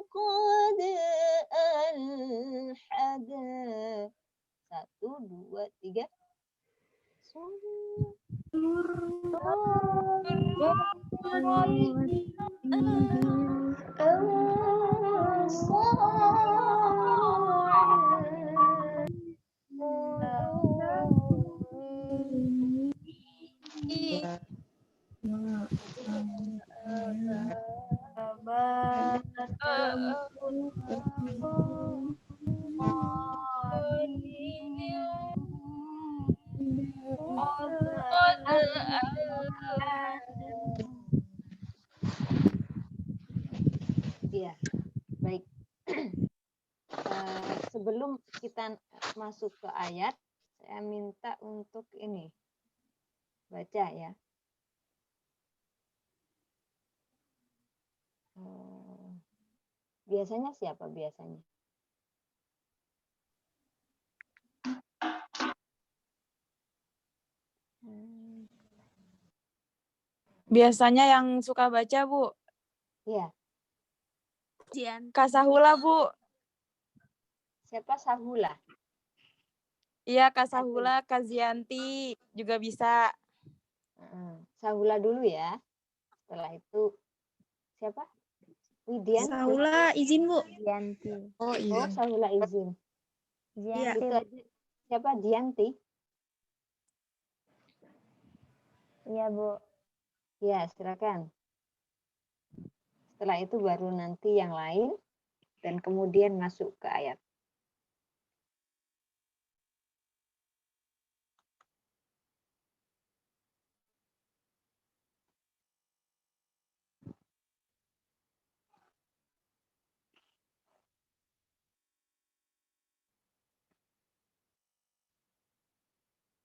qad alhada. 1, 2, 3. Iya, baik. Sebelum kita masuk ke ayat, saya minta untuk ini baca ya. Biasanya siapa biasanya? Biasanya yang suka baca, Bu. Iya. Kak Sahula, Bu. Siapa Sahula? Iya, Kak Sahula, Kak Zianti juga bisa. Sahula dulu ya. Setelah itu siapa? Widianti. Sahula izin, Bu. Dianti. Oh, iya. Oh, Sahula izin. Dianti. Itu aja. Siapa? Dianti? Iya, Bu. Ya, silakan. Setelah itu baru nanti yang lain dan kemudian masuk ke ayat.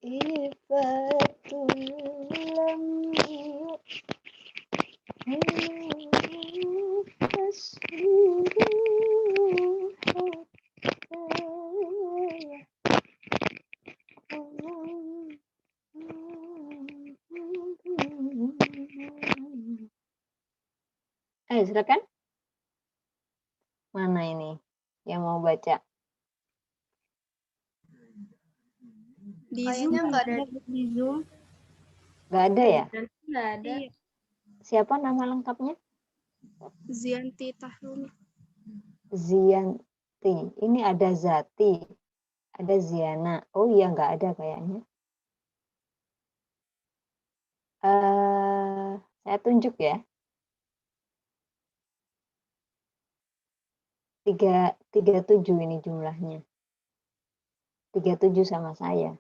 Ifatul lam Ayo silakan. Mana ini yang mau baca? Di Zoom nggak ada. Di Zoom. Nggak ada ya? Nggak ada. Siapa nama lengkapnya? Zianti Tahlul. Zianti. Ini ada Zati. Ada Ziana. Oh iya, nggak ada kayaknya. Saya tunjuk ya. 37 ini jumlahnya. 37 sama saya.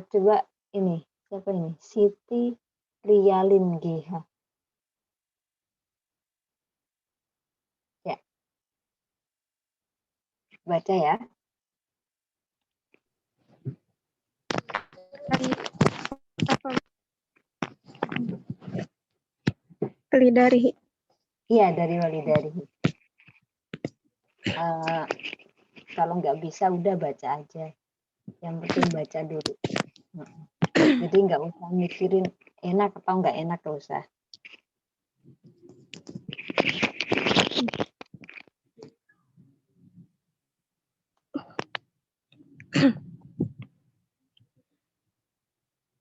Coba ini. Siapa ini? Siti Rialin GH. Ya. Baca ya. Walidarihi. Iya, dari Walidarihi. Kalau nggak bisa udah baca aja. Yang penting baca dulu. Jadi nggak usah mikirin enak atau nggak enak, nggak usah.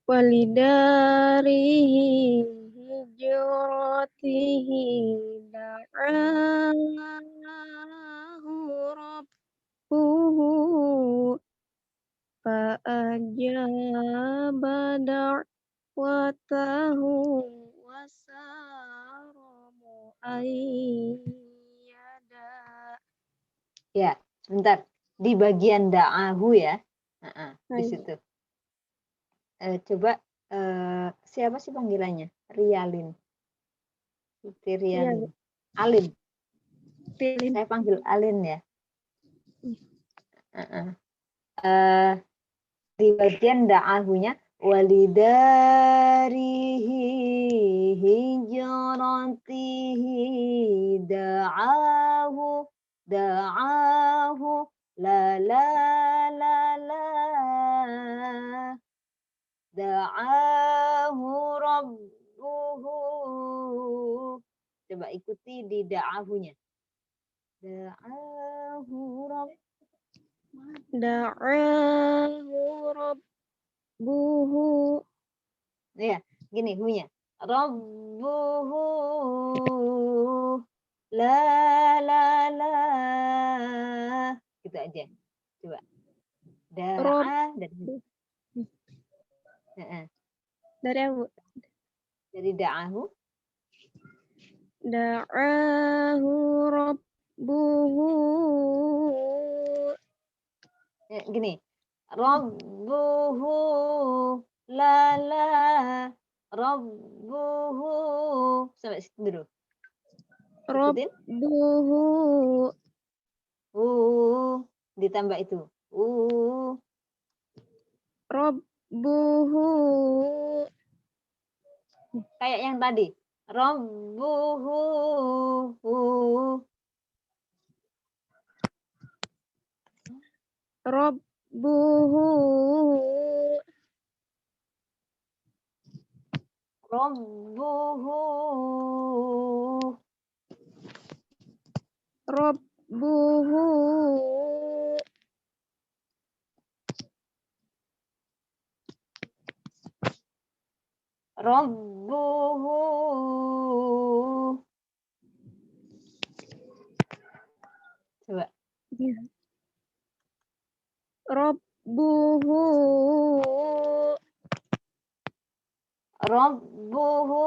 Walidarihi hijratihi da'ahu rabbuhu fa'ajaba da'watahu wasaramu ayyada. Ya, sebentar. Di bagian da'ahu ya. Di situ. Coba siapa sih panggilannya? Rialin. Siti Rialin. Alin. Saya panggil Alin ya. Di bagian da'ahunya walidarihi hijratihi da'ahu la la la la da'ahu rabbuhu Coba ikuti di da'ahunya. Da'ahu rabb. Da'ahu rabbuhu. Ya, gini hunya. Rabbuhu la la la. Gitu aja. Coba. Da'a dari Dari aku. dari da'ahu. Da'ahu rabbuhu. Ya, gini. Rabbuhu la la. Rabbuhu. Sampai situ dulu. Ikutin. Rabbuhu. Ditambah itu. Rabbuhu. Kayak yang tadi. Rabbuhu. Rabbuhu. Rabbuhu. Rabbuhu. Rabbuhu. Coba. Rabbuhu. Rabbuhu.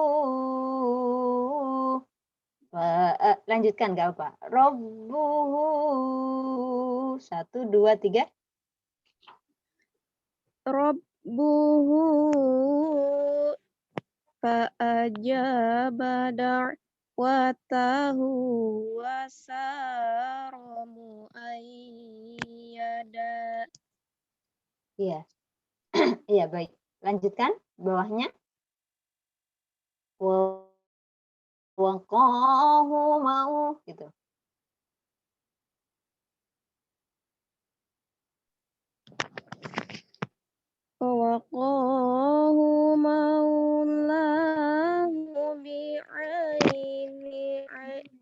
Lanjutkan gak apa. Rabbuhu. 1, 2, 3. Rabbuhu. Fa'ajaba da'watahu wasaramu ayyada. Iya. Iya, baik. Lanjutkan bawahnya. Waqahu mau gitu. Waqahu maulahu bi'aini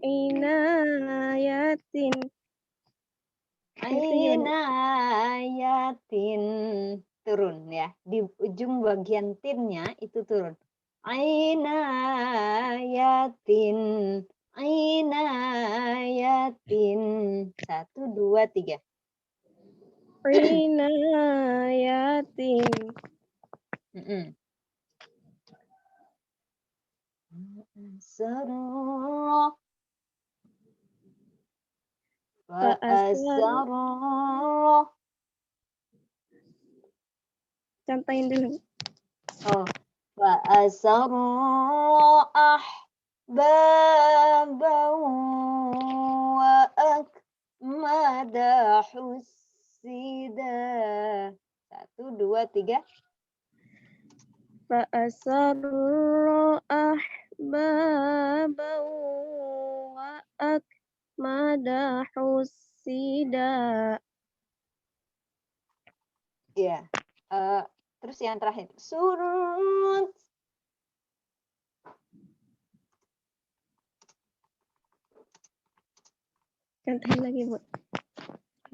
inayatin. Inayatin. Turun ya. Di ujung bagian tinnya itu turun. Inayatin. Inayatin. 1, 2, 3. Inayatin. Sarra. Fa'asar. Fa'asarra. Contohin dulu. Oh, fa'asarra ahbaban wa akmada husida. 1, 2, 3. Fa'asarra ahbaban wa akmada husida. Iya. Terus yang terakhir. Surut. Contohin lagi, Bu.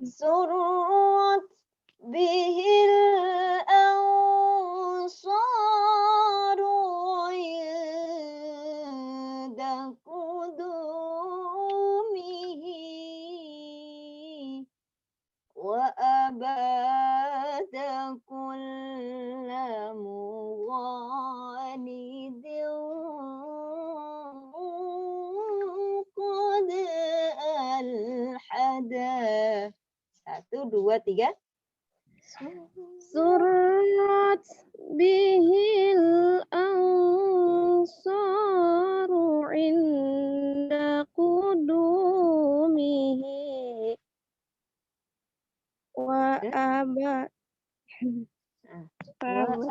Surut bihil ansaru inda kudumihi wa abada kulla mughanidin qad alhada. 1, 2, 3. Surat bihil ansaru inda kudumihi wa abada kullam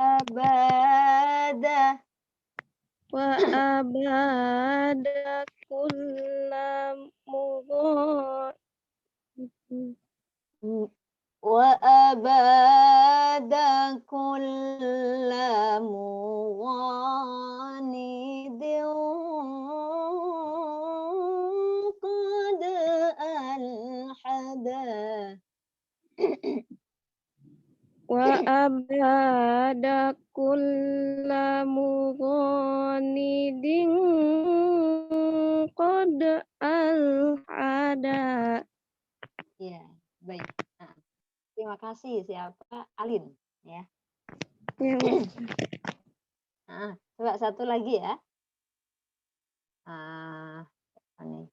Wa abada kulla mughanidin وأباد كل مغانٍ قد ألحدا. Ya, baik. Nah, terima kasih. Siapa? Alin, ya. Ya, Bu. Nah, coba satu lagi ya. Apa nih?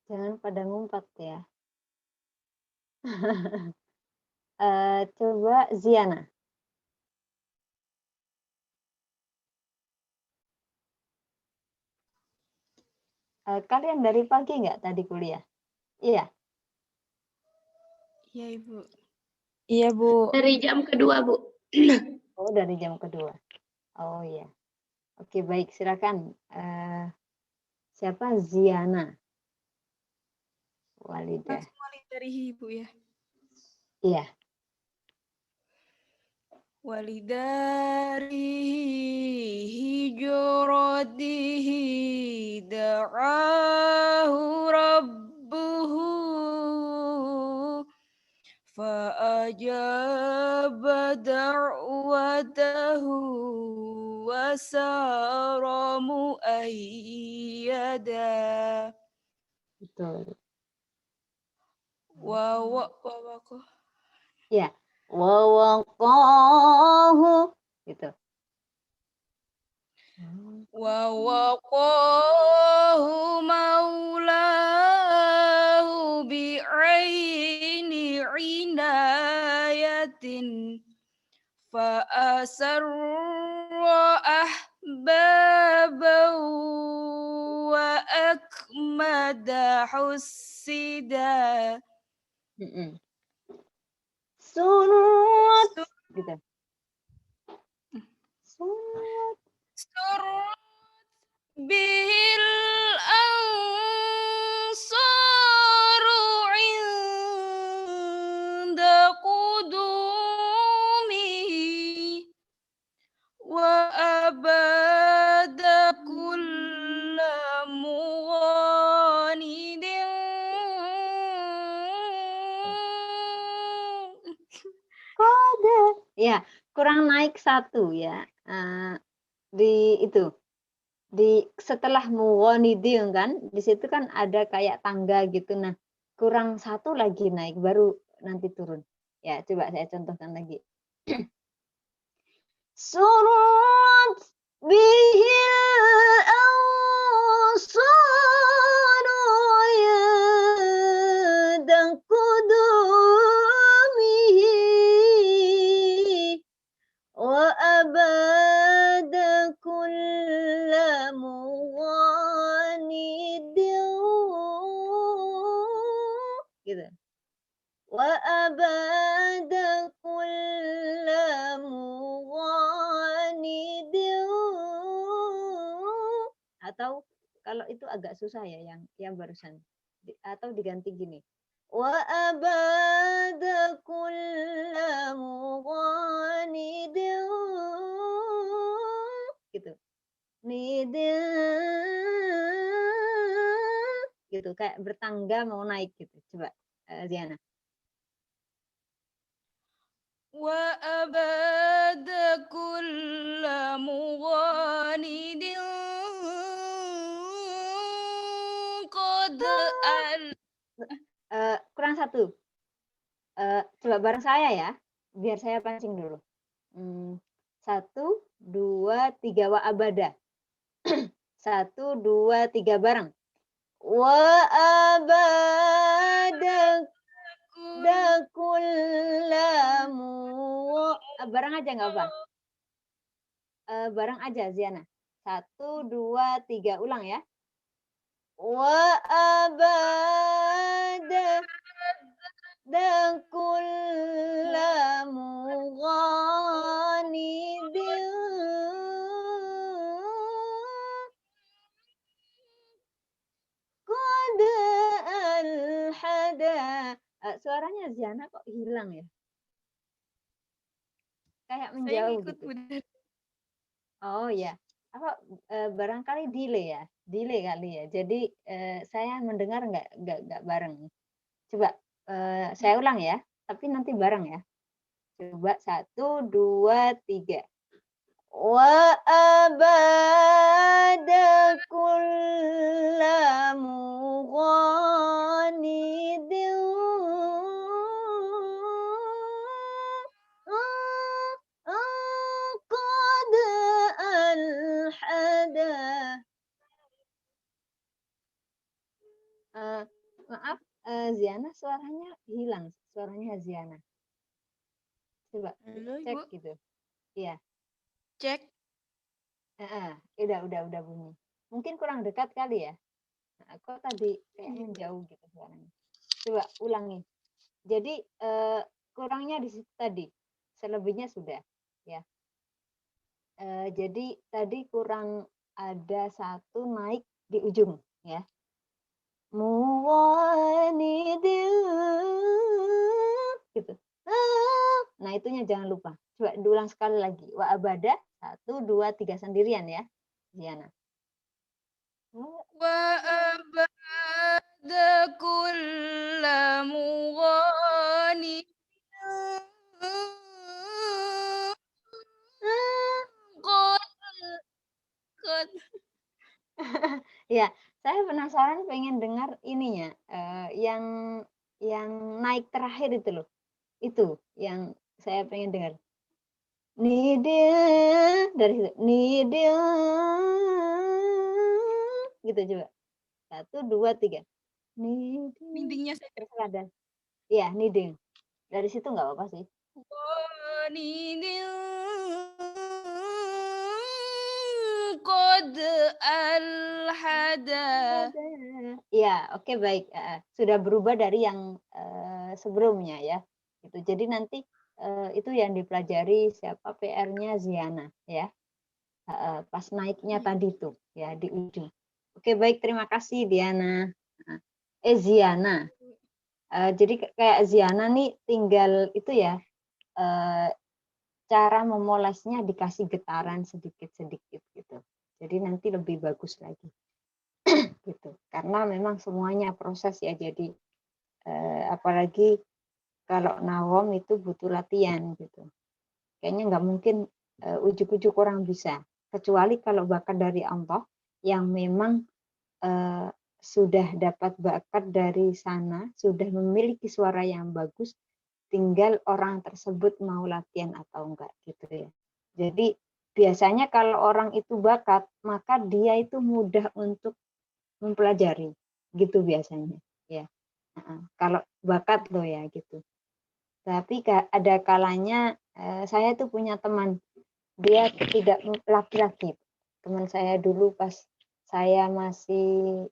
Jangan pada ngumpat ya. Coba Ziana. Kalian dari pagi nggak tadi kuliah? Iya. Iya, Ibu. Iya, Bu. Dari jam kedua, Bu. Oh, dari jam kedua. Oh iya. Oke, baik. Silakan. Siapa? Ziana. Walidah. Langsung mulai dari Ibu ya. Iya. Walidari hijratihi da'ahu rabbuhu fa'ajaba da'watahu wasara mu'ayyada Betul. wawako Ya. Wawaqahu. Gitu. wawaqahu maulahu bi'aini inayatin fa'asarra ahbaban wa akmada hussida Surat. Gitu. Surat. surut bihil ansaru inda qudumihi wa abada kulla mughanidin. Kode. Ya, kurang naik satu ya. Di itu. Setelah mughonidin kan, di situ kan ada kayak tangga gitu. Nah, kurang satu lagi naik, baru nanti turun. Ya, coba saya contohkan lagi. Surat bihil ansaru yadang kudumihi wa abada kulla mughanidin gitu. Wa abada kulla mughanidin. Atau kalau itu agak susah ya yang barusan. Atau diganti gini. Wa abada kulla mughanidin. Gitu. Nidin. Gitu, kayak bertangga mau naik gitu. Coba Ziana. Wa abada kulla mughanidin qad al Kurang satu. Coba bareng saya ya, biar saya pancing dulu. 1, 2, 3 wa abada. 1, 2, 3 bareng. Wa abada kullamu. Bareng aja nggak apa? Bareng aja Ziana. 1, 2, 3 ulang ya. Wa abada kulla mughanidin qad alhada. Suaranya Ziana kok hilang ya? Kayak saya menjauh ngikut gitu. Bunda. Oh ya. apa barangkali delay kali ya. Jadi saya mendengar nggak bareng. Coba saya ulang ya, tapi nanti bareng ya. Coba 1, 2, 3. Wa abada kulla mughanidin qad alhada. Maaf, Ziana suaranya hilang, suaranya Ziana. Coba Halo, cek Ibu. gitu. Iya. Cek. Udah bunyi. Mungkin kurang dekat kali ya. Kok tadi kayak menjauh gitu suaranya. Coba ulangi. Jadi kurangnya di situ tadi. Selebihnya sudah ya. Jadi tadi kurang ada satu naik di ujung ya. Muwanidil gitu. Nah, itunya jangan lupa. Coba diulang sekali lagi. Wa abada 1, 2, 3 sendirian ya. Diana. Wa abada kulla mughanidin qad Ya, saya penasaran pengen dengar ininya, yang naik terakhir itu loh. Itu yang saya pengen dengar. Nidil dari situ. Nidil gitu coba. 1, 2, 3. Nidil. Mindingnya saya Terserah dan. Iya, nidil. Dari situ nggak apa-apa sih. ghanidin qad alhada. Ya, oke baik. Sudah berubah dari yang sebelumnya ya. Gitu. Jadi nanti itu yang dipelajari siapa PR-nya Ziana ya. Pas naiknya tadi tuh ya di ujung. Oke baik, terima kasih Diana. Ziana. Jadi kayak Ziana nih tinggal itu ya. Cara memolesnya dikasih getaran sedikit-sedikit gitu. Jadi nanti lebih bagus lagi. Gitu. Karena memang semuanya proses ya. Jadi apalagi kalau nawom itu butuh latihan gitu. Kayaknya nggak mungkin ujuk-ujuk orang bisa. Kecuali kalau bakat dari Allah yang memang sudah dapat bakat dari sana, sudah memiliki suara yang bagus, tinggal orang tersebut mau latihan atau enggak gitu ya. Jadi biasanya kalau orang itu bakat, maka dia itu mudah untuk mempelajari gitu biasanya ya. Kalau bakat loh ya gitu. Tapi ada kalanya saya tuh punya teman, dia tidak laki-laki. Teman saya dulu pas saya masih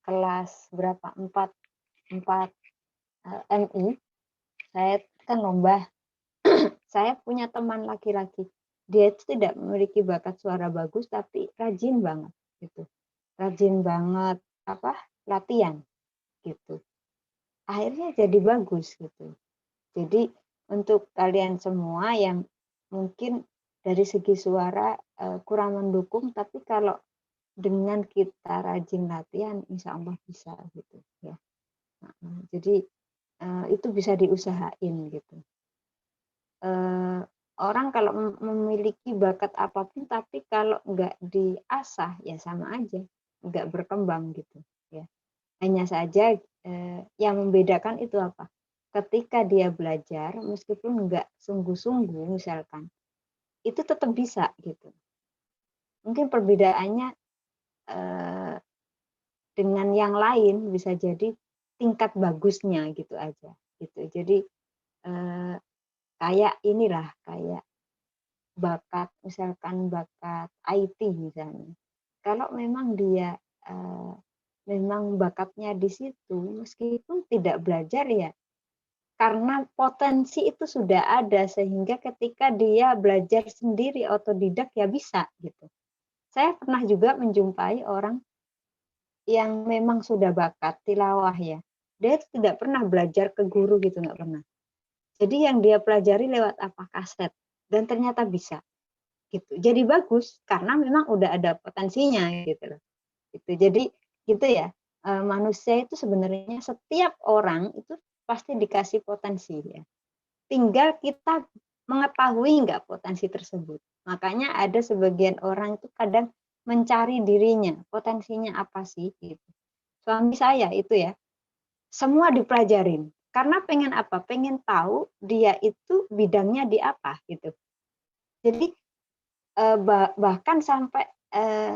kelas berapa? 4 MI, saya kan lomba. Saya punya teman laki-laki. Dia itu tidak memiliki bakat suara bagus tapi rajin banget gitu. Rajin banget latihan gitu. Akhirnya jadi bagus gitu. Jadi untuk kalian semua yang mungkin dari segi suara kurang mendukung, tapi kalau dengan kita rajin latihan, insya Allah bisa gitu ya. Jadi itu bisa diusahain gitu. Orang kalau memiliki bakat apapun, tapi kalau nggak diasah ya sama aja, nggak berkembang gitu ya. Hanya saja yang membedakan itu apa? Ketika dia belajar, meskipun nggak sungguh-sungguh misalkan, itu tetap bisa gitu. Mungkin perbedaannya dengan yang lain bisa jadi tingkat bagusnya gitu aja. Gitu. Jadi kayak inilah, kayak bakat, misalkan bakat IT misalnya. Kalau memang dia memang bakatnya di situ, meskipun tidak belajar ya, karena potensi itu sudah ada sehingga ketika dia belajar sendiri otodidak ya bisa gitu. Saya pernah juga menjumpai orang yang memang sudah bakat tilawah ya. Dia tidak pernah belajar ke guru gitu, nggak pernah. Jadi yang dia pelajari lewat apa? Kaset. Dan ternyata bisa gitu. Jadi bagus karena memang udah ada potensinya gitu loh. Gitu. Jadi gitu ya. Manusia itu sebenarnya setiap orang itu pasti dikasih potensi ya. Tinggal kita mengetahui nggak potensi tersebut. Makanya ada sebagian orang itu kadang mencari dirinya, potensinya apa sih gitu. Suami saya itu ya, semua dipelajarin. Karena pengen apa? Pengen tahu dia itu bidangnya di apa gitu. Jadi bahkan sampai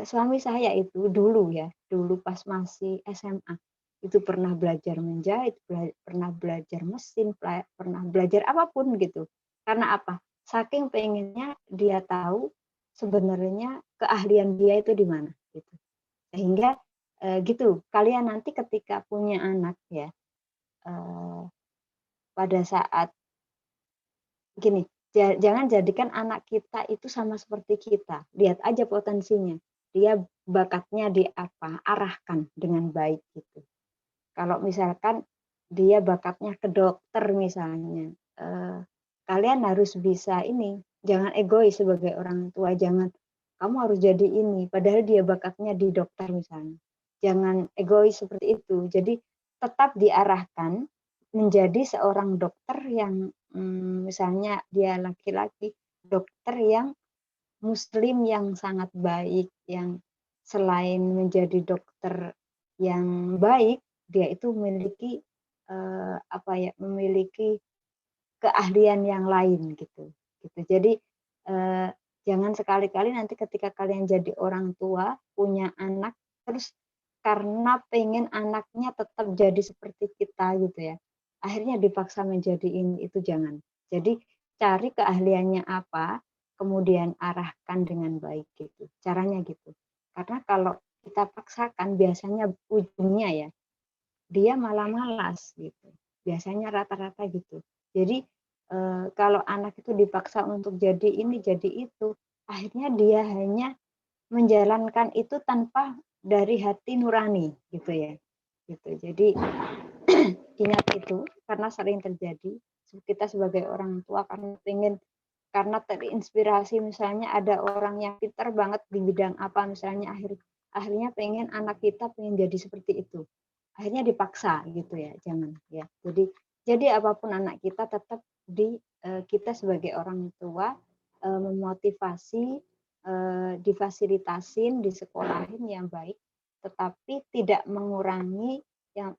suami saya itu dulu ya, dulu pas masih SMA itu pernah belajar menjahit, pernah belajar mesin, pernah belajar apapun gitu. Karena apa? Saking pengennya dia tahu sebenarnya keahlian dia itu di mana gitu. Sehingga gitu, kalian nanti ketika punya anak ya, pada saat gini, jangan jadikan anak kita itu sama seperti kita. Lihat aja potensinya. Dia bakatnya di apa, arahkan dengan baik gitu. Kalau misalkan dia bakatnya ke dokter misalnya, kalian harus bisa ini, jangan egois sebagai orang tua, jangan kamu harus jadi ini, padahal dia bakatnya di dokter misalnya. Jangan egois seperti itu. Jadi tetap diarahkan menjadi seorang dokter yang misalnya dia laki-laki, dokter yang muslim yang sangat baik, yang selain menjadi dokter yang baik, dia itu memiliki memiliki keahlian yang lain gitu. Jadi jangan sekali-kali nanti ketika kalian jadi orang tua, punya anak, terus karena pengen anaknya tetap jadi seperti kita gitu ya, akhirnya dipaksa menjadi ini, itu jangan. Jadi cari keahliannya apa, kemudian arahkan dengan baik gitu. Caranya gitu. Karena kalau kita paksakan biasanya ujungnya ya, dia malah malas gitu. Biasanya rata-rata gitu. Jadi kalau anak itu dipaksa untuk jadi ini, jadi itu, akhirnya dia hanya menjalankan itu tanpa dari hati nurani gitu ya. Gitu. Jadi ingat itu karena sering terjadi kita sebagai orang tua karena terinspirasi misalnya ada orang yang pintar banget di bidang apa misalnya akhirnya pengen anak kita pengen jadi seperti itu. Akhirnya dipaksa gitu ya, jangan ya. Jadi apapun anak kita tetap kita sebagai orang tua memotivasi, difasilitasin, disekolahin yang baik, tetapi tidak mengurangi yang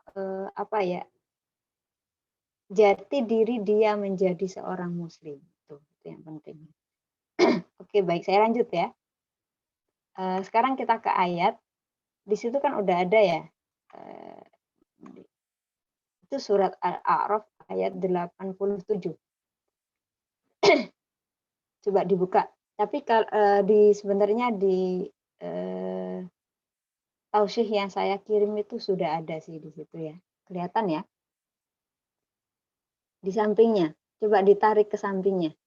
jati diri dia menjadi seorang muslim. Itu yang penting. Oke, baik, saya lanjut ya. Sekarang kita ke ayat. Di situ kan udah ada ya. Itu surat Al-A'raf ayat 87. Coba dibuka. Tapi sebenarnya di tausyih yang saya kirim itu sudah ada sih di situ ya. Kelihatan ya? Di sampingnya. Coba ditarik ke sampingnya.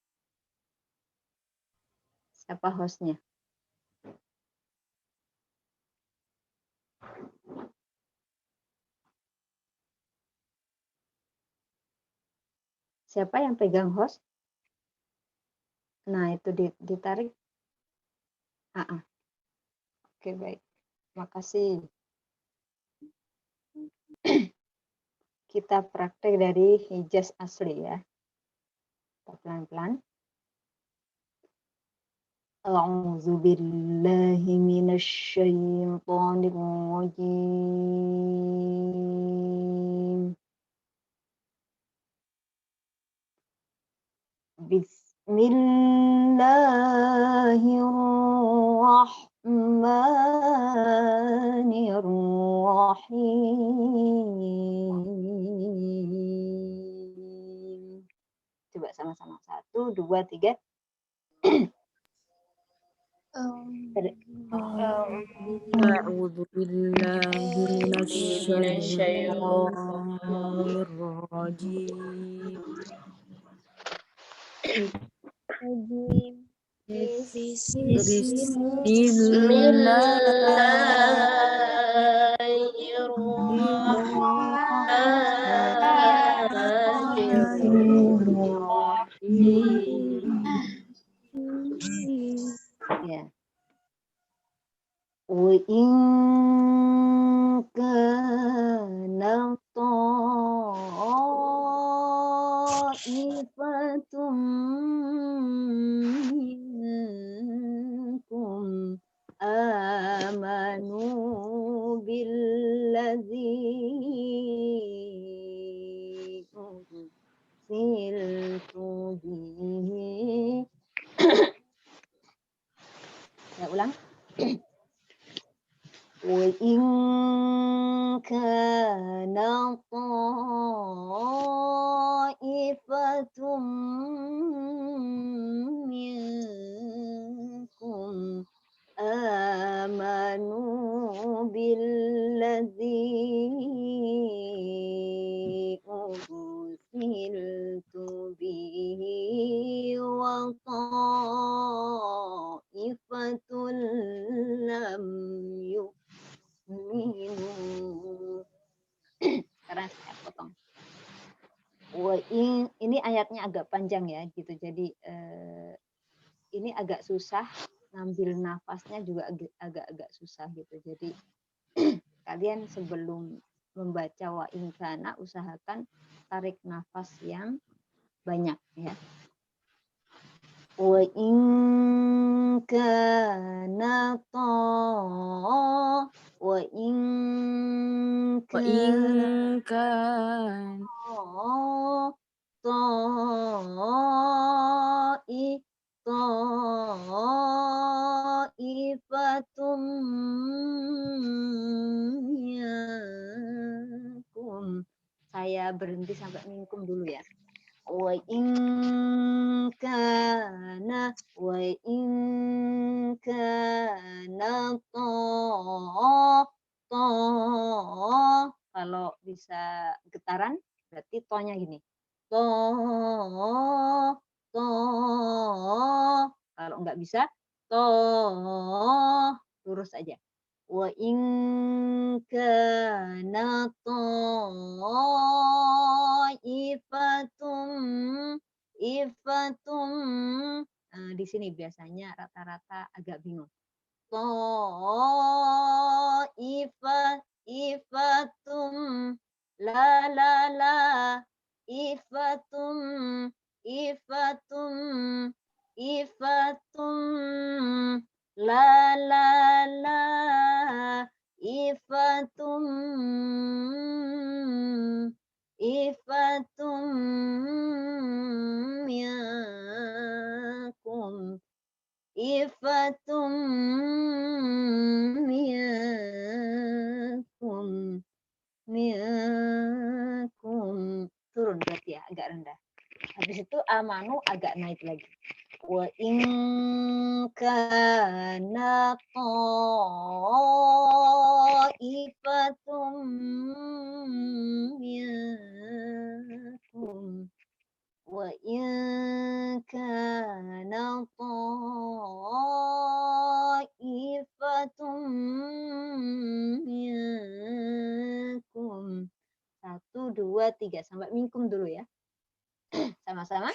Siapa hostnya? Siapa yang pegang host? Nah, itu ditarik. Oke, baik. Makasih. Kita praktek dari Hijaz asli ya. Kita pelan-pelan. A'udzu billahi minasyaitonir rajim. Bismillahirrahmanirrahim. Coba sama-sama. 1, 2, 3. A'udzu billahi minasyaitonir rajim. Bismillahirrahmanirrahim. ta'ifatum minkum amanu billadzi ursiltu bihi. Ya, ulang. Wa in kana ta'ifatum minkum amanu billadzi ursiltu bihi wa ta'ifatul lam yu'minu. Sekarang saya potong. Ini ayatnya agak panjang ya gitu, jadi ini agak susah, ngambil nafasnya juga agak susah gitu. Jadi kalian sebelum membaca wa in kana usahakan tarik nafas yang banyak ya. Wa in kana wa in kan ta'ifatum minkum. Saya berhenti sampai minkum dulu ya. Wa in kana kalau bisa getaran berarti tonya gini. Kalau nggak bisa lurus aja. Wa in kana ifatum. Di sini biasanya rata-rata agak bingung. Ifatum la ifatum la ifatum yakum ifatum miakum. Turun berarti ya, agak rendah. Habis itu amanu agak naik lagi. Wa in kana ta'ifatum minkum wa in kana ta'ifatum minkum. 1, 2, 3 sampai minkum dulu ya. Sama-sama.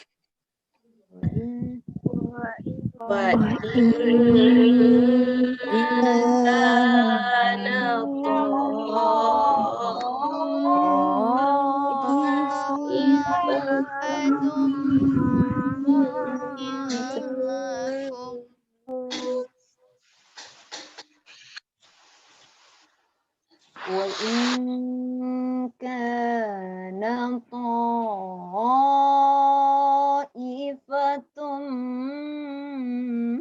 Wa in kana ta'ifatum minkum. Wa in kana ta'ifatum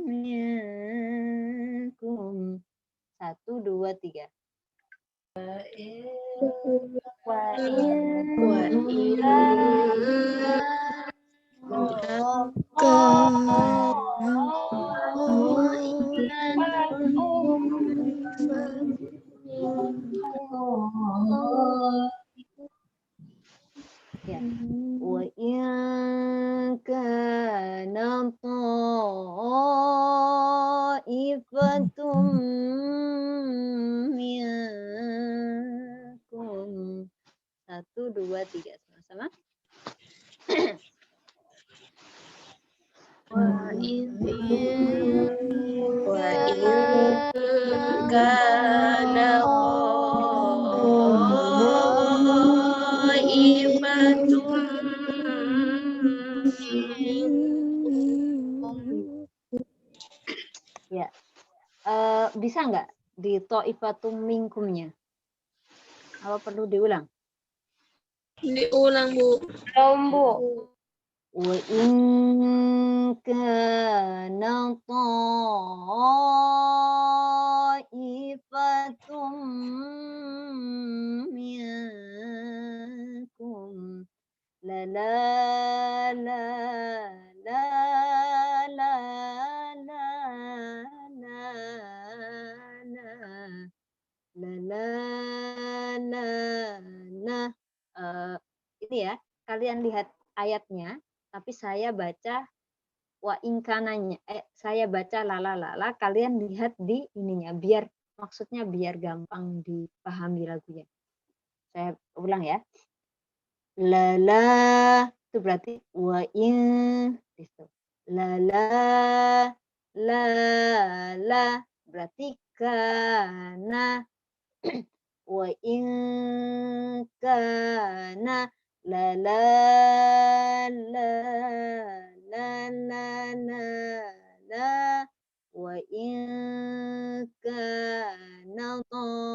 minkum. 1, 2, 3. Wa in Ya. Wa in kana ta'ifatum minkum. 1, 2, 3 sama-sama. Wa in kana ta'ifatum bisa nggak di ta'ifatum minkumnya? Apa perlu diulang? Diulang, Bu. Belum, Bu. Wa in kana ta'ifatum minkum la la la la la la la la ini ya, kalian lihat ayatnya, tapi saya baca wa ingkananya, saya baca la, kalian lihat di ininya, biar maksudnya biar gampang dipahami lagunya. Saya ulang ya. La itu berarti wa in gitu. La berarti kana wa in kana la wa in kana la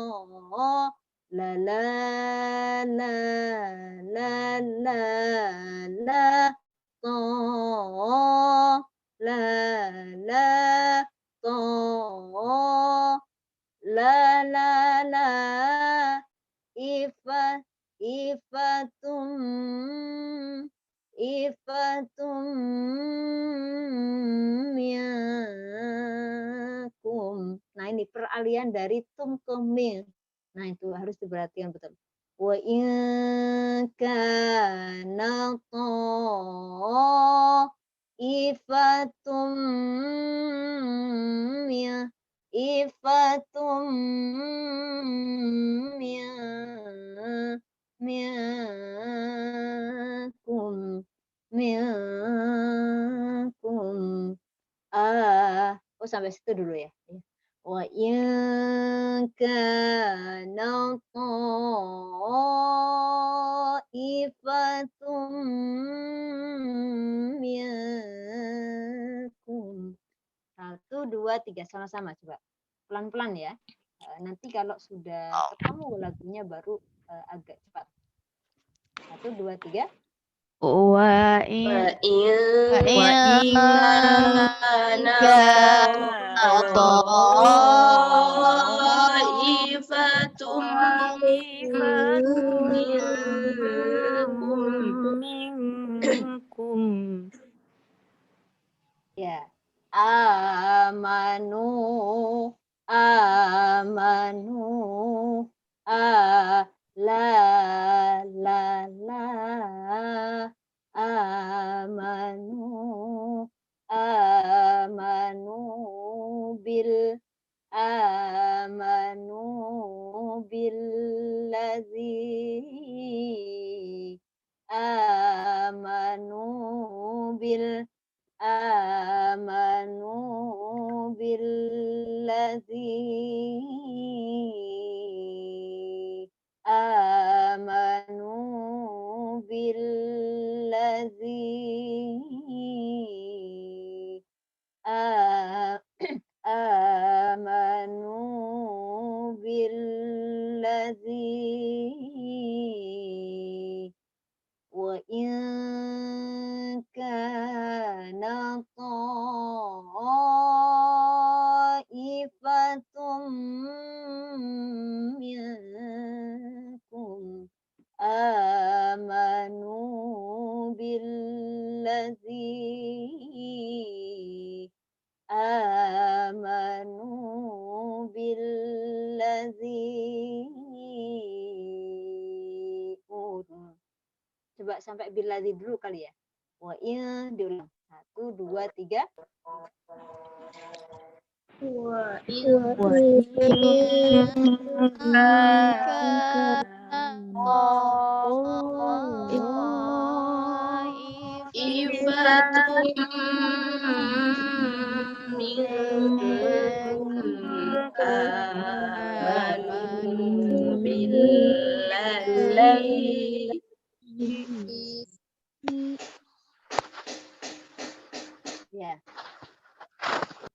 ifatum minkum. Nah, ini peralihan dari tum ke min. Nah, itu harus diperhatikan betul. Wa in kana ta'ifatum minkum. Oh, sampai situ dulu ya. Wa in kana ta'ifatum minkum. 1, 2, 3 sama-sama coba. Pelan-pelan ya. Nanti kalau sudah ketemu lagunya baru agak cepat. 1, 2, 3. Wa Wa in in kana ta'ifatum minkum. Ya. Amanu amanu billadzi amanu billadzi wa in kana ta'ifatum minkum amanu billadzi coba sampai billadzi dulu kali ya. Wa in diulang. 1, 2, 3. wa ifatum minkum amanu billadzi Ya.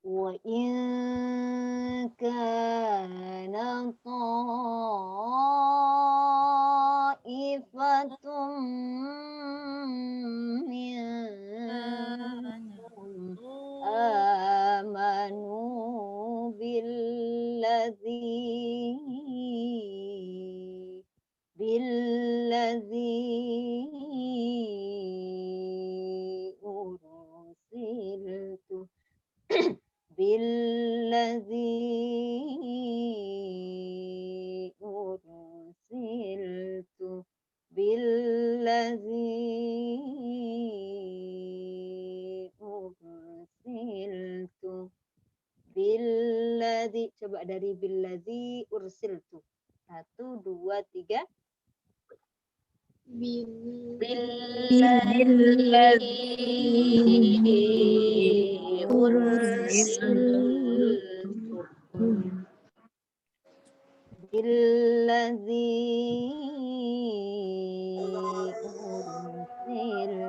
Wa in ursiltu billadzi, coba dari billadzi ursiltu. 1, 2, 3. Billadzi ursiltu. Billadzi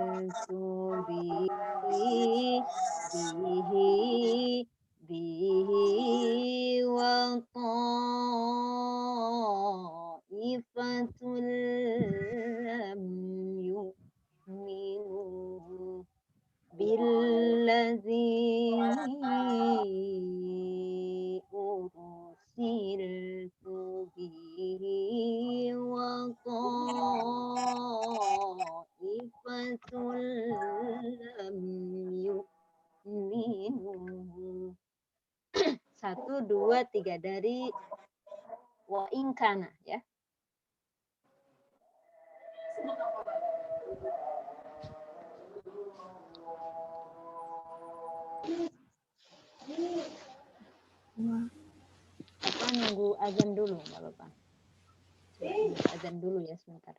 ursiltu bihi wa ta'ifatul lam yu'minu billadzi ursiltu bihi wa ta'ifatul lam yu'minu. 1, 2, 3 dari wa in kana ya. Apa nunggu azan dulu nggak apa-apa. Coba nunggu azan dulu ya sebentar.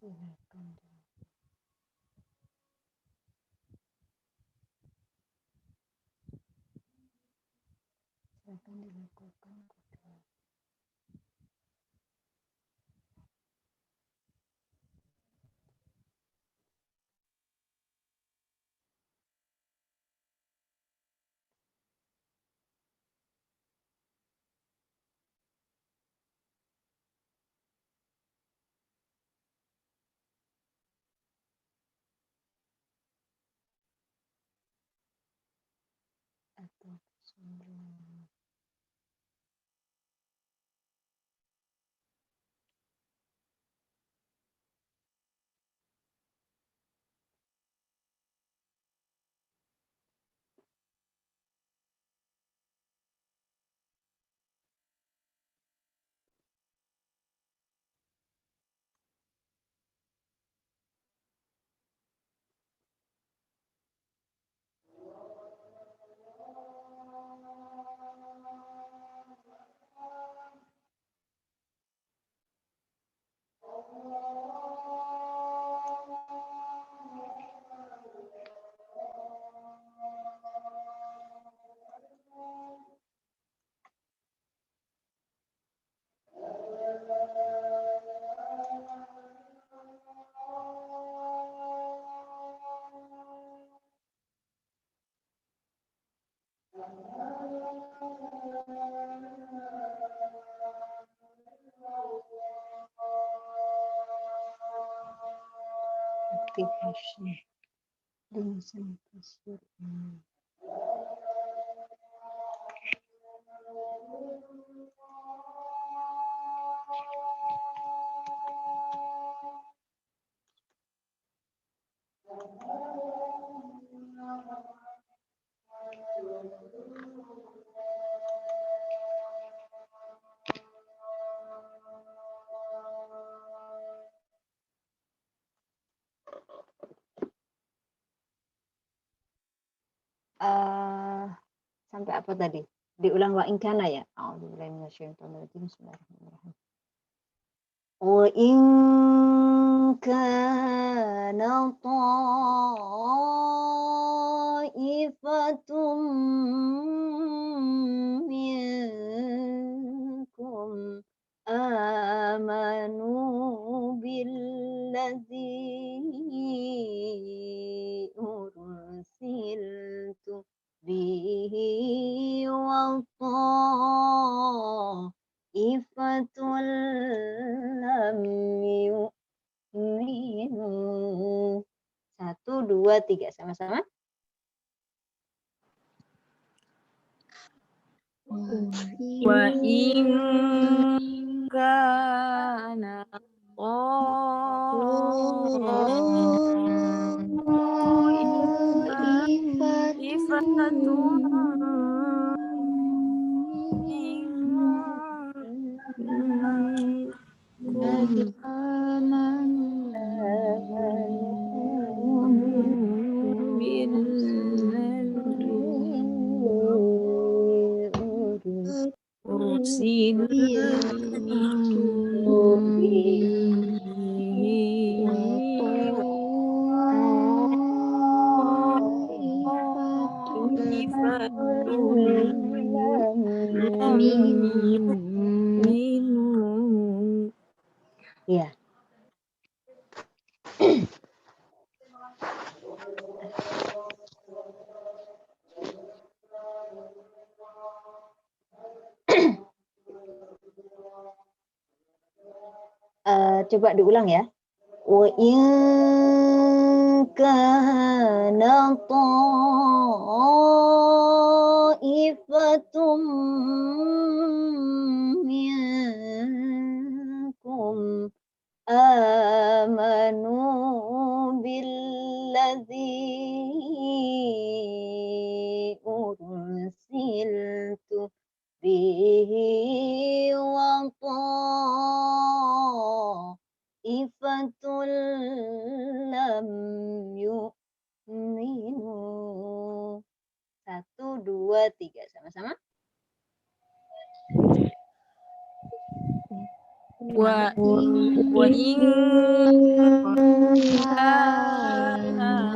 Silakan. Silakan dilakukan kedua. Atau sebelum aktivasi dengan kasur ini. Sampai apa tadi? Diulang wa in kana ya? A'udzubillahi minasyaitonir rajim. Bismillahirrahmanirrahim. وإن كان طائفة منكم آمنوا بالذي أرسلت به وطائفة لم yu'minu. 1, 2, 3 sama-sama. Wa in kana Ya. Coba diulang ya. Wa in kana ta'ifatum minkum amanu billadzi ursiltu bihi wa ta'ifatul lam yu'minu. 1, 2, 3 sama-sama. wa in kana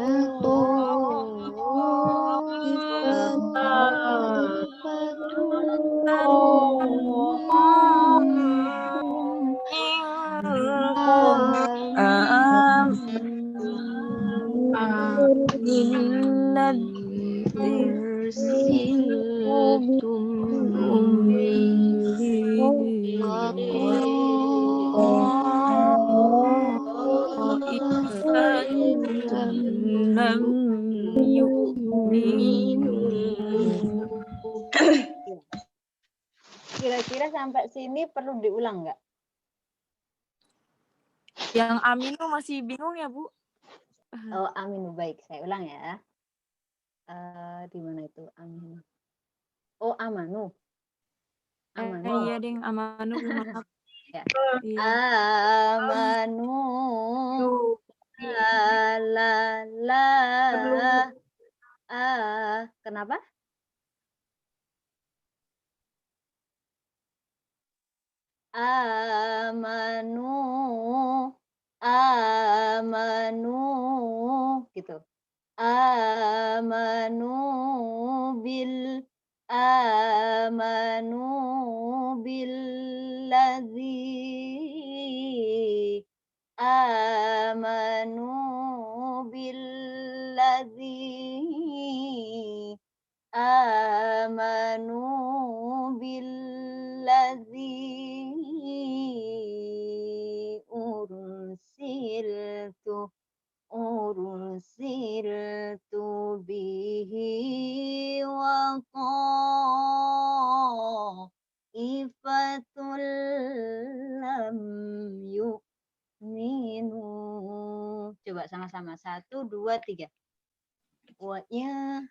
Kira-kira sampai sini perlu diulang nggak? Yang Aminu masih bingung ya, Bu? Oh, Aminu, baik. Saya ulang ya. Di mana itu Aminu? Oh, Amanu. Amanu. Iya, Ding, Amanu, maaf. Ya. Iya. Amanu. Kenapa? Amanu gitu. Amanu billadzi ursiltu bihi wa ta'ifatul lam yu'minu. Coba sama-sama. 1, 2, 3. Wa in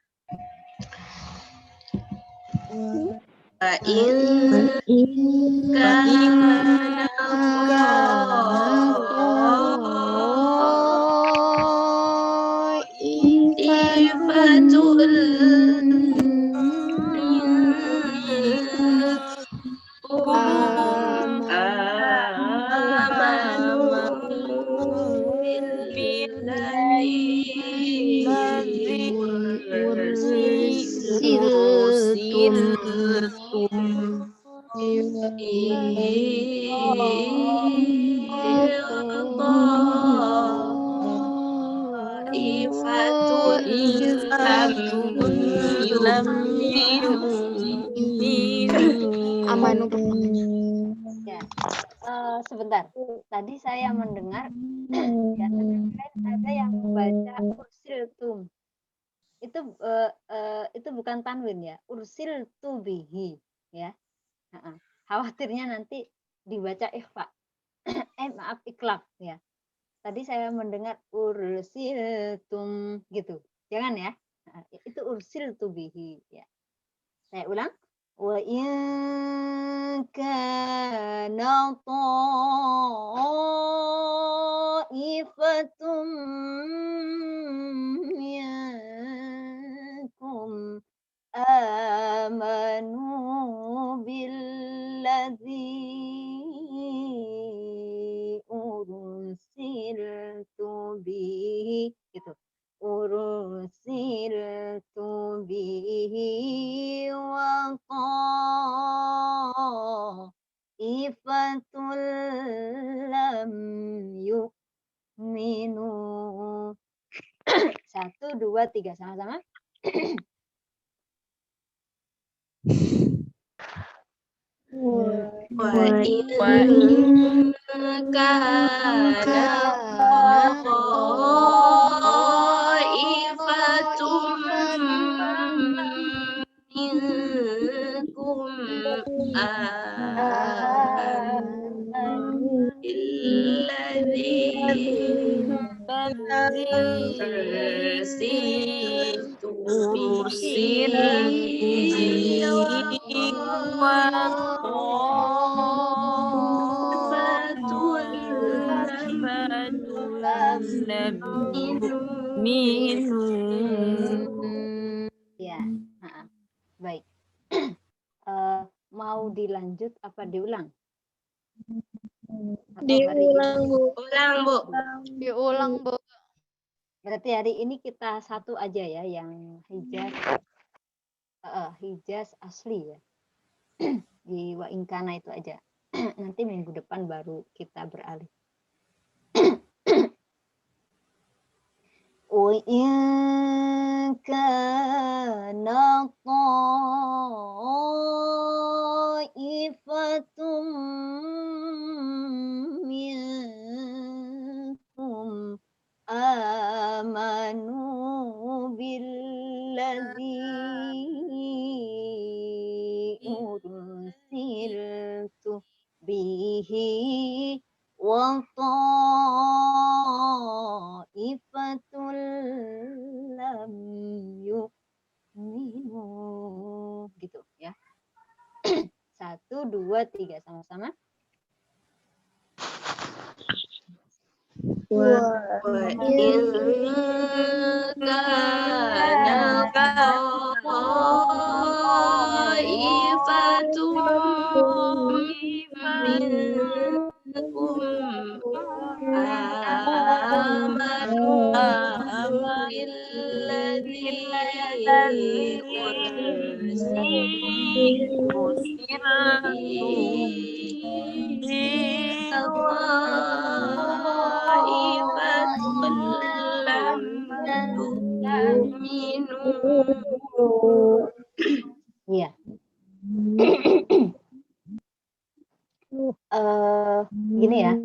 lam Amanu. Ya, sebentar. Tadi saya mendengar ya, ada yang membaca ursiltum. Itu bukan tanwin ya, ursiltu bihi ya. Khawatirnya nanti dibaca ikhfa. Maaf, iklab ya. Tadi saya mendengar ursiltum gitu. Jangan ya. Itu ursiltu bihi ya. Saya ulang. Wa in kana ta'ifatum minkum amanu billadzi ursiltu bihi gitu. Ursiltu bihi wa ta'ifatul lam yu'minu. 1, 2, 3 sama-sama. Wa in kana ta'ifatum minkum amanu billadzi ursiltu bihi Ya, baik. Mau dilanjut apa diulang? Diulang, Bu. Ulang, Bu. Diulang, Bu. Berarti hari ini kita satu aja ya yang Hijaz asli ya. Di wa ingkana itu aja. Nanti minggu depan baru kita beralih. Wa in kana ta'ifatum minkum amanu billadzi ursiltu bihi wa ta'ifatul lam yu'minu gitu ya. 1, 2, 3 sama-sama. Wa in kana ta'ifatum minkum amanu billadzi Iya. Gini ya,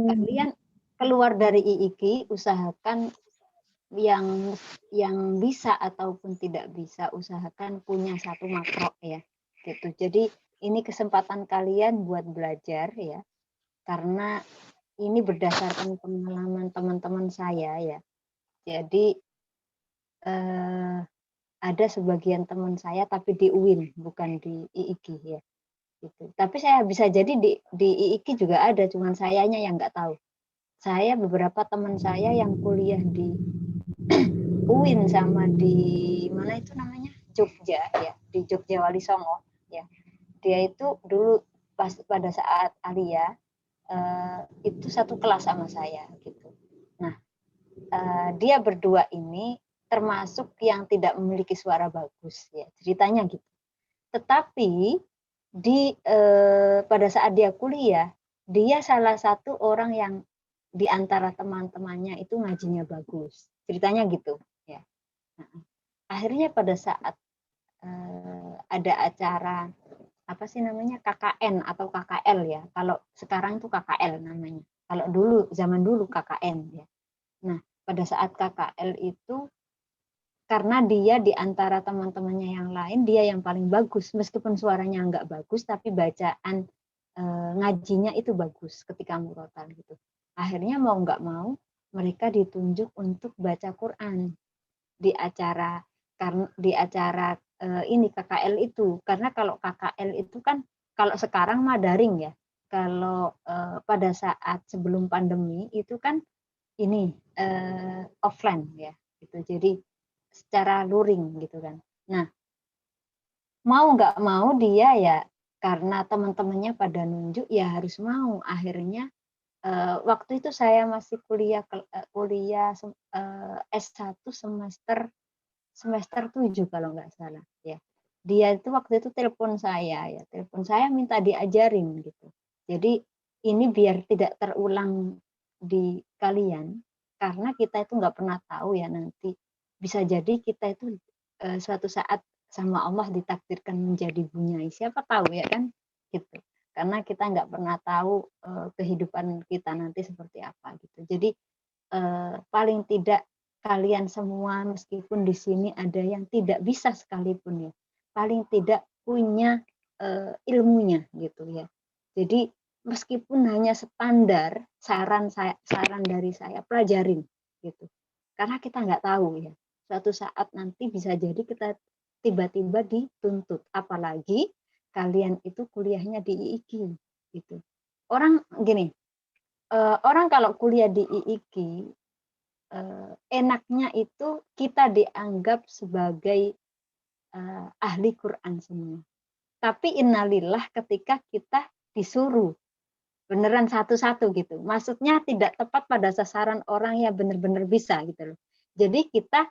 kalian keluar dari IIK usahakan yang bisa ataupun tidak bisa usahakan punya satu makro ya gitu. Jadi ini kesempatan kalian buat belajar ya, karena ini berdasarkan pengalaman teman-teman saya ya. Jadi ada sebagian teman saya tapi di UIN bukan di IIK ya gitu. Tapi saya bisa jadi di IIK juga ada, cuman sayanya yang nggak tahu. Saya beberapa teman saya yang kuliah di UIN sama di mana itu namanya Jogja ya, di Jogja Wali Songo ya. Dia itu dulu pada saat Alia itu satu kelas sama saya gitu. Nah dia berdua ini termasuk yang tidak memiliki suara bagus ya, ceritanya gitu. tetapi pada saat dia kuliah, dia salah satu orang yang di antara teman-temannya itu ngajinya bagus. Ceritanya gitu, ya. Nah, akhirnya pada saat ada acara apa sih namanya KKN atau KKL ya. Kalau sekarang itu KKL namanya. Kalau dulu zaman dulu KKN ya. Nah, pada saat KKL itu karena dia di antara teman-temannya yang lain dia yang paling bagus meskipun suaranya nggak bagus tapi bacaan ngajinya itu bagus ketika murotal gitu. Akhirnya mau nggak mau mereka ditunjuk untuk baca Quran di acara ini KKL itu, karena kalau KKL itu kan kalau sekarang mah daring ya. Kalau pada saat sebelum pandemi itu kan ini offline ya gitu. Jadi secara luring gitu kan. Nah, mau nggak mau dia ya karena teman-temannya pada nunjuk ya harus mau. Akhirnya waktu itu saya masih kuliah S1 semester 7 kalau nggak salah ya. Dia itu waktu itu telepon saya minta diajarin gitu. Jadi ini biar tidak terulang di kalian karena kita itu nggak pernah tahu ya nanti bisa jadi kita itu suatu saat sama Allah ditakdirkan menjadi bunyai, siapa tahu ya kan gitu. Karena kita nggak pernah tahu kehidupan kita nanti seperti apa gitu. Jadi paling tidak kalian semua meskipun di sini ada yang tidak bisa sekalipun ya, paling tidak punya ilmunya gitu ya. Jadi meskipun hanya standar, saran dari saya pelajarin gitu. Karena kita nggak tahu ya, suatu saat nanti bisa jadi kita tiba-tiba dituntut, apalagi kalian itu kuliahnya di IIK gitu. Orang gini, orang kalau kuliah di IIK enaknya itu kita dianggap sebagai ahli Quran semua. Tapi innalillah ketika kita disuruh beneran satu-satu gitu. Maksudnya tidak tepat pada sasaran orang yang benar-benar bisa gitu loh. Jadi kita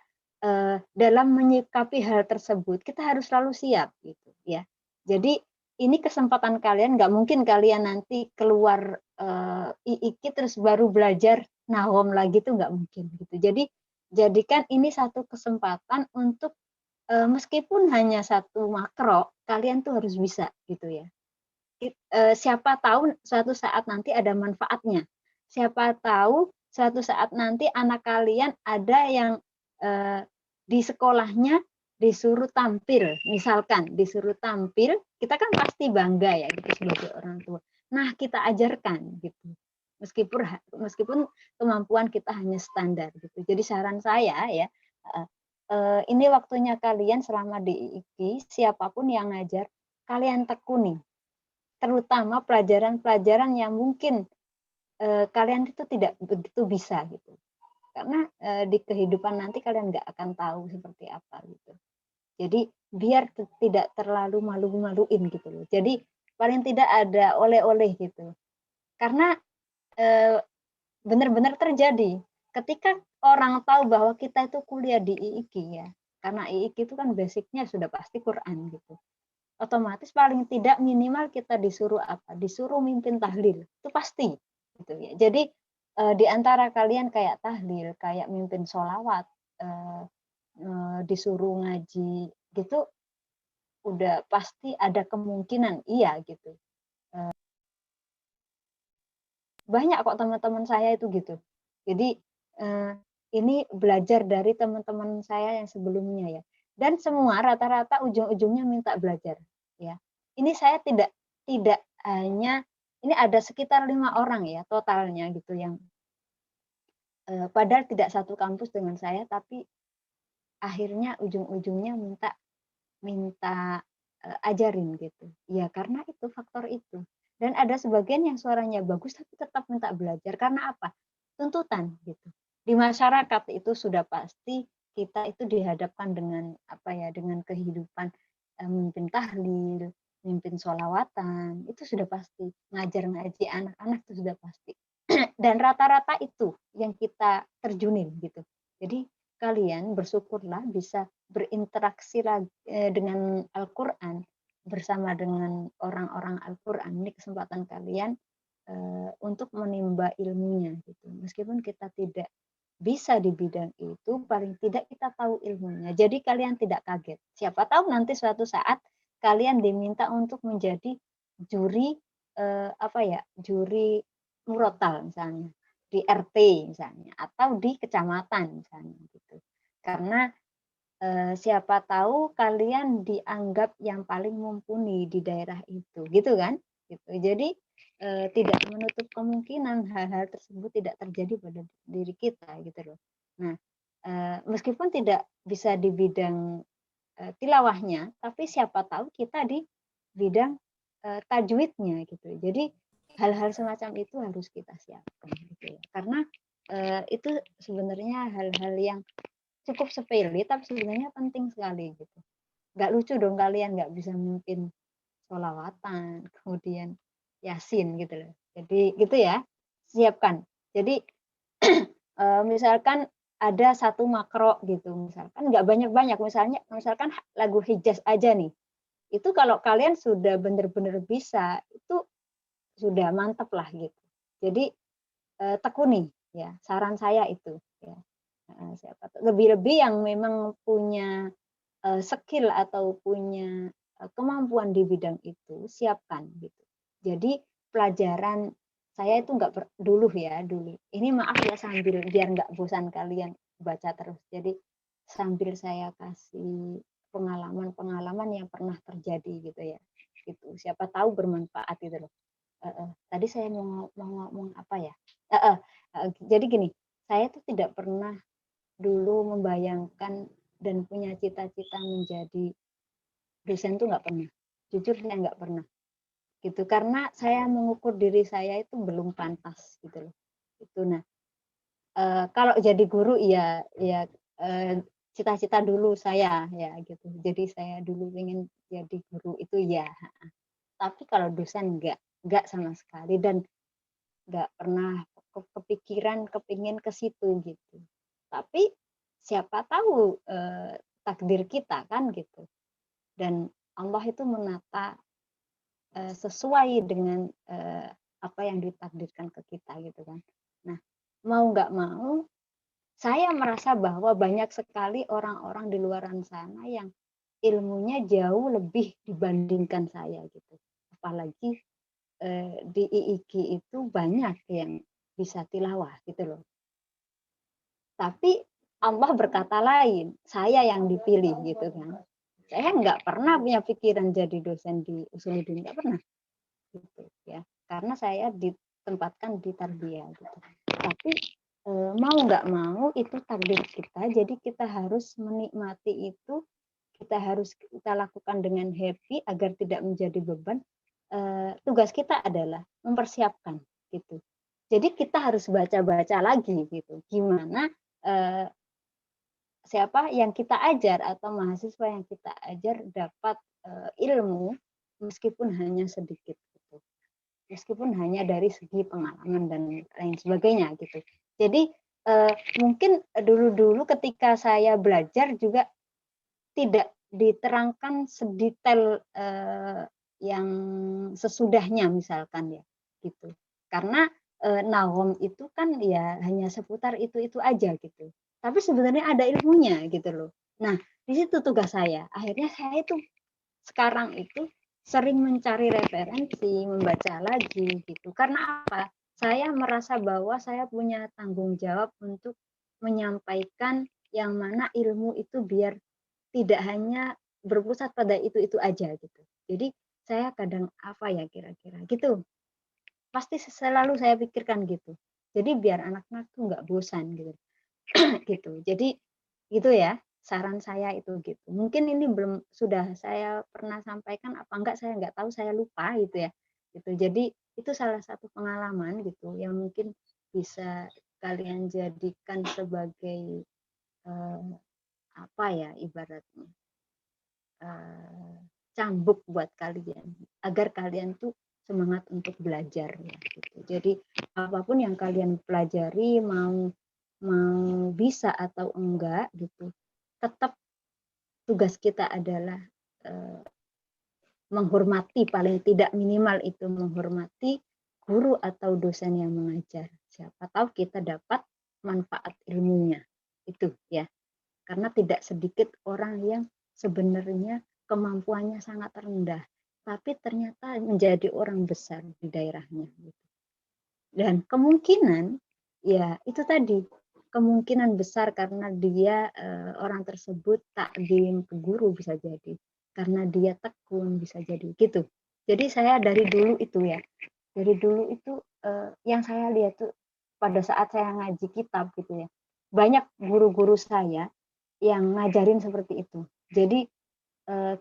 dalam menyikapi hal tersebut kita harus selalu siap gitu ya. Jadi ini kesempatan kalian, nggak mungkin kalian nanti keluar IIK terus baru belajar nahom lagi tuh nggak mungkin gitu. Jadi jadikan ini satu kesempatan untuk meskipun hanya satu makro, kalian tuh harus bisa gitu ya. Siapa tahu suatu saat nanti ada manfaatnya. Siapa tahu suatu saat nanti anak kalian ada yang di sekolahnya disuruh tampil, misalkan disuruh tampil, kita kan pasti bangga ya gitu sebagai orang tua. Nah, kita ajarkan gitu. Meskipun kemampuan kita hanya standar gitu. Jadi saran saya ya, ini waktunya kalian selama di IIK, siapapun yang ngajar, kalian tekuni. Terutama pelajaran-pelajaran yang mungkin kalian itu tidak begitu bisa gitu. Karena di kehidupan nanti kalian nggak akan tahu seperti apa gitu. Jadi biar tidak terlalu malu-maluin gitu loh. Jadi paling tidak ada oleh-oleh gitu. Karena benar-benar terjadi ketika orang tahu bahwa kita itu kuliah di IIK ya. Karena IIK itu kan basicnya sudah pasti Quran gitu. Otomatis paling tidak minimal kita disuruh apa? Disuruh mimpin tahlil. Itu pasti gitu ya. Jadi di antara kalian kayak tahlil, kayak mimpin sholawat, disuruh ngaji gitu udah pasti ada kemungkinan iya gitu. Banyak kok teman-teman saya itu gitu. Jadi ini belajar dari teman-teman saya yang sebelumnya ya. Dan semua rata-rata ujung-ujungnya minta belajar ya. Ini saya tidak hanya ini ada sekitar 5 orang ya totalnya gitu yang padahal tidak satu kampus dengan saya tapi akhirnya ujung-ujungnya minta ajarin gitu. Ya karena itu faktor itu. Dan ada sebagian yang suaranya bagus tapi tetap minta belajar karena apa? Tuntutan gitu. Di masyarakat itu sudah pasti kita itu dihadapkan dengan apa ya? Dengan kehidupan mimpin tahlil, mimpin sholawatan, itu sudah pasti. Ngajar ngaji anak-anak itu sudah pasti. Dan rata-rata itu yang kita terjunin gitu. Jadi kalian bersyukurlah bisa berinteraksi dengan Al-Quran bersama dengan orang-orang Al-Qur'an, ini kesempatan kalian untuk menimba ilmunya gitu. Meskipun kita tidak bisa di bidang itu, paling tidak kita tahu ilmunya. Jadi kalian tidak kaget. Siapa tahu nanti suatu saat kalian diminta untuk menjadi juri juri murotal misalnya di RT misalnya atau di kecamatan misalnya gitu. Karena siapa tahu kalian dianggap yang paling mumpuni di daerah itu, gitu kan? Gitu. Jadi tidak menutup kemungkinan hal-hal tersebut tidak terjadi pada diri kita, gitu loh. Nah, meskipun tidak bisa di bidang tilawahnya, tapi siapa tahu kita di bidang tajwidnya, gitu. Jadi hal-hal semacam itu harus kita siapkan, gitu ya. Karena itu sebenarnya hal-hal yang cukup sepele tapi sebenarnya penting sekali gitu. Nggak lucu dong kalian nggak bisa mungkin sholawatan, kemudian yasin gitu loh. Jadi gitu ya, siapkan. Jadi misalkan ada satu makro gitu, misalkan nggak banyak-banyak, misalkan lagu Hijaz aja nih. Itu kalau kalian sudah benar-benar bisa, itu sudah mantap lah gitu. Jadi tekuni ya, saran saya itu ya. Siapa lebih-lebih yang memang punya skill atau punya kemampuan di bidang itu siapkan gitu. Jadi pelajaran saya itu dulu ya dulu. Ini maaf ya sambil biar nggak bosan kalian baca terus. Jadi sambil saya kasih pengalaman-pengalaman yang pernah terjadi gitu ya. Gitu. Siapa tahu bermanfaat gitu loh. Tadi saya mau ngomong apa ya? Jadi gini, saya tuh tidak pernah dulu membayangkan dan punya cita-cita menjadi dosen tuh nggak pernah. Jujur saya nggak pernah. Gitu. Karena saya mengukur diri saya itu belum pantas gitu loh. Itu nah, kalau jadi guru ya cita-cita dulu saya ya gitu. Jadi saya dulu ingin jadi guru itu ya. Tapi kalau dosen enggak sama sekali dan nggak pernah kepikiran kepingin ke situ gitu. Tapi siapa tahu takdir kita kan gitu. Dan Allah itu menata sesuai dengan apa yang ditakdirkan ke kita gitu kan. Nah, mau nggak mau, saya merasa bahwa banyak sekali orang-orang di luaran sana yang ilmunya jauh lebih dibandingkan saya gitu. Apalagi di IIG itu banyak yang bisa tilawah gitu loh. Tapi Allah berkata lain, saya yang dipilih gitu kan. Saya nggak pernah punya pikiran jadi dosen di Usuluddin, nggak pernah. Gitu ya. Karena saya ditempatkan di tarbiyah gitu. Tapi mau nggak mau itu takdir kita, jadi kita harus menikmati itu, kita lakukan dengan happy agar tidak menjadi beban. Tugas kita adalah mempersiapkan gitu. Jadi kita harus baca-baca lagi gitu. Gimana siapa yang kita ajar atau mahasiswa yang kita ajar dapat ilmu meskipun hanya sedikit gitu. Meskipun hanya dari segi pengalaman dan lain sebagainya gitu. Jadi mungkin dulu-dulu ketika saya belajar juga tidak diterangkan sedetail yang sesudahnya misalkan ya gitu. Karena Nahom itu kan ya hanya seputar itu aja gitu. Tapi sebenarnya ada ilmunya gitu loh. Nah, di situ tugas saya. Akhirnya saya itu sekarang itu sering mencari referensi, membaca lagi gitu. Karena apa? Saya merasa bahwa saya punya tanggung jawab untuk menyampaikan yang mana ilmu itu biar tidak hanya berpusat pada itu aja gitu. Jadi saya kadang apa ya kira-kira gitu. Pasti selalu saya pikirkan gitu. Jadi biar anak-anak tuh nggak bosan gitu. Gitu. Jadi gitu ya, saran saya itu gitu. Mungkin ini belum sudah saya pernah sampaikan apa enggak saya enggak tahu, saya lupa gitu ya. Gitu. Jadi itu salah satu pengalaman gitu yang mungkin bisa kalian jadikan sebagai apa ya ibaratnya cambuk buat kalian agar kalian tuh semangat untuk belajar ya gitu. Jadi apapun yang kalian pelajari mau bisa atau enggak gitu, tetap tugas kita adalah menghormati, paling tidak minimal itu menghormati guru atau dosen yang mengajar. Siapa tahu kita dapat manfaat ilmunya. Itu ya. Karena tidak sedikit orang yang sebenarnya kemampuannya sangat rendah, tapi ternyata menjadi orang besar di daerahnya. Dan kemungkinan, ya itu tadi, kemungkinan besar karena dia orang tersebut takdim ke guru bisa jadi, karena dia tekun bisa jadi gitu. Jadi saya dari dulu itu ya, dari dulu itu yang saya lihat tuh pada saat saya ngaji kitab gitu ya, banyak guru-guru saya yang ngajarin seperti itu. Jadi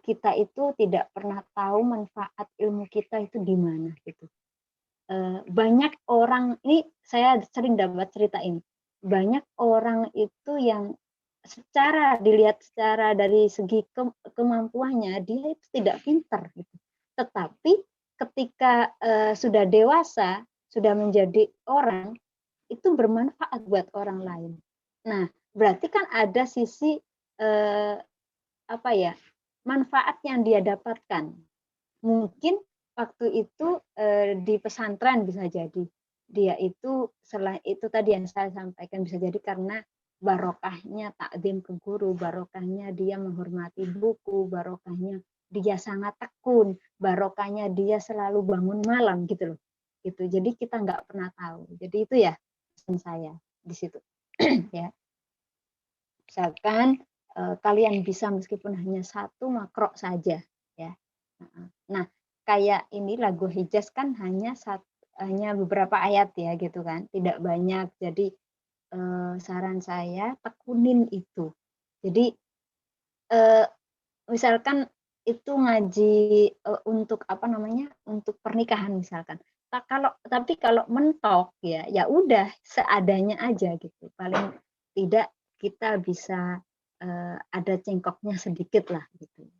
kita itu tidak pernah tahu manfaat ilmu kita itu di mana gitu. Banyak orang, ini saya sering dapat cerita ini, banyak orang itu yang dilihat secara dari segi kemampuannya dia itu tidak pintar gitu. Tetapi ketika sudah dewasa, sudah menjadi orang, itu bermanfaat buat orang lain. Nah, berarti kan ada sisi manfaat yang dia dapatkan. Mungkin waktu itu di pesantren bisa jadi dia itu, selain itu tadi yang saya sampaikan, bisa jadi karena barokahnya takdim ke guru, barokahnya dia menghormati buku, barokahnya dia sangat tekun, barokahnya dia selalu bangun malam gitu loh. Gitu. Jadi kita nggak pernah tahu. Jadi itu ya pesan saya di situ. Ya. Misalkan kalian bisa meskipun hanya satu makro saja ya. Nah, kayak ini lagu Hijaz kan hanya beberapa ayat ya gitu kan, tidak banyak. Jadi saran saya tekunin itu. Jadi misalkan itu ngaji untuk untuk pernikahan misalkan. Tapi kalau mentok ya udah seadanya aja gitu. Paling tidak kita bisa ada cengkoknya sedikit lah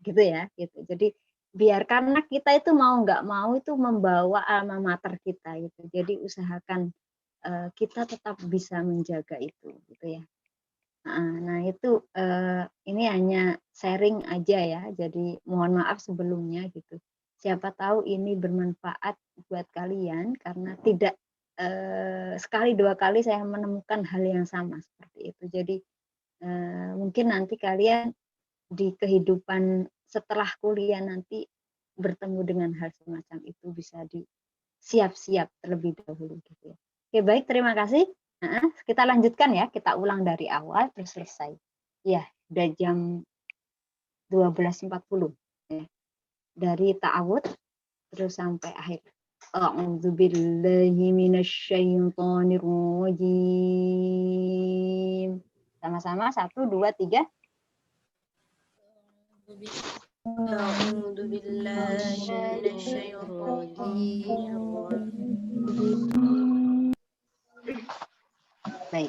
gitu ya gitu. Jadi biar karena kita itu mau nggak mau itu membawa alma mater kita gitu. Jadi usahakan kita tetap bisa menjaga itu gitu ya. Nah itu ini hanya sharing aja ya. Jadi mohon maaf sebelumnya gitu. Siapa tahu ini bermanfaat buat kalian karena tidak sekali dua kali saya menemukan hal yang sama seperti itu. Jadi mungkin nanti kalian di kehidupan setelah kuliah nanti bertemu dengan hal semacam itu bisa siap-siap terlebih dahulu gitu ya. Oke, baik, terima kasih. Nah, kita lanjutkan ya, kita ulang dari awal terus selesai. Ya, udah jam 12.40 ya. Dari ta'awud terus sampai akhir. A'udzubillahi minasyaitonir rajim. Sama-sama 1 2 3. A'udzu billahi minasyaitonir rajim. Baik.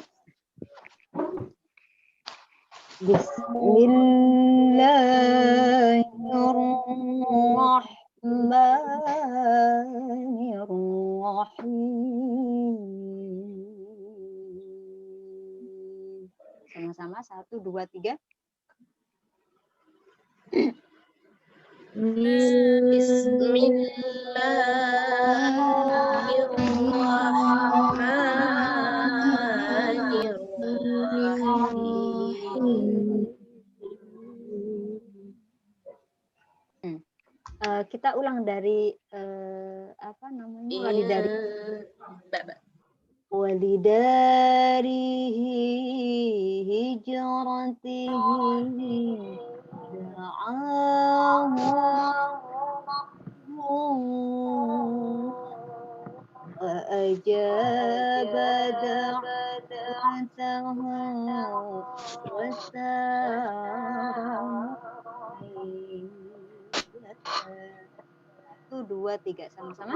Bismillahirrahmanirrahim. Sama-sama 1 2 3. Bismillahirrahmanirrahim. Kita ulang dari walidari hijratihi da'ahu وأجاب دعوته وسار Satu, dua, tiga, sama-sama.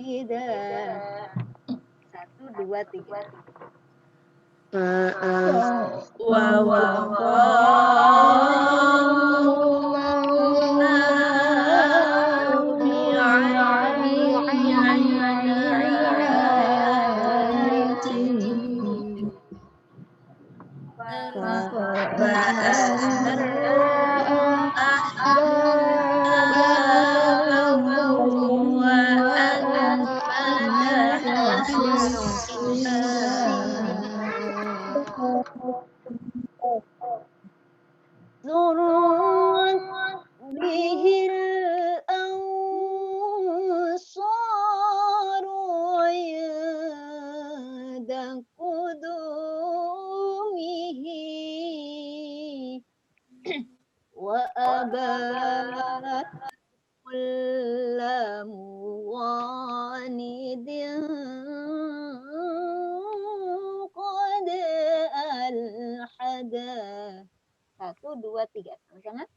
wahida. 1, 2, 3. Zurrat bihil ansaru yada kudumihi wa abat kulla muwanidin qad alhada. 1, 2, 3 sama-sama.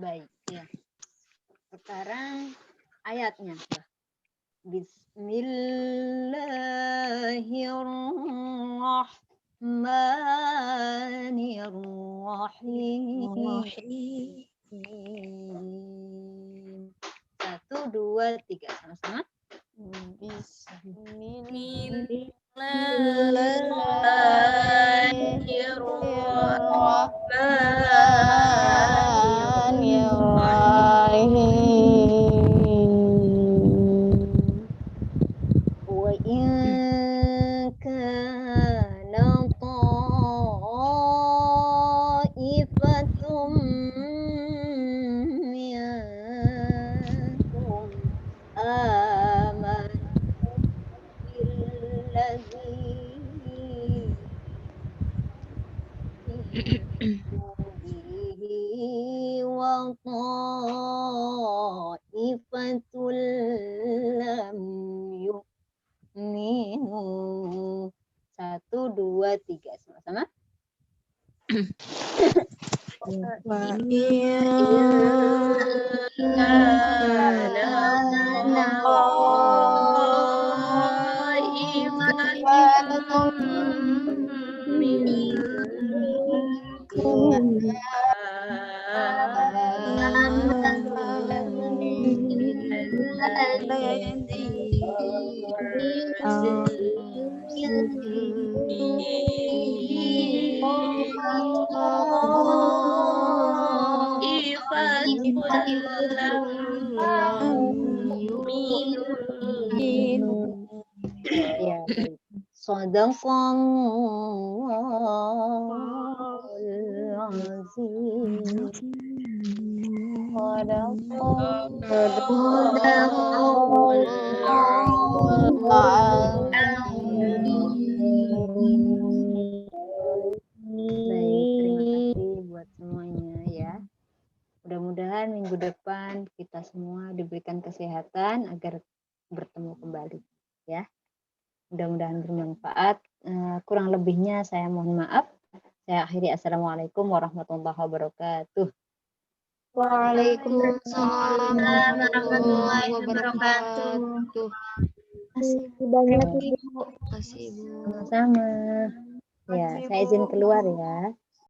Baik, ya. Sekarang ayatnya. Bismillahirrahmanirrahim. 1, 2, 3 sama-sama. Wa in kana ta'ifatum minkum amanu billadzi bihi wa ta'ifatul lam yu'minu. 1, 2, 3 sama-sama. Ya, baik. Shadaqallahul azim. Baik, terima kasih buat semuanya ya. Mudah-mudahan minggu depan kita semua diberikan kesehatan agar bertemu kembali ya. Mudah-mudahan bermanfaat. Kurang lebihnya saya mohon maaf. Saya akhiri. Assalamualaikum warahmatullahi wabarakatuh. Waalaikumsalam warahmatullahi wabarakatuh. Kasih banyak Ibu. Kasih Bu. Sama-sama. Ya, saya izin keluar ya.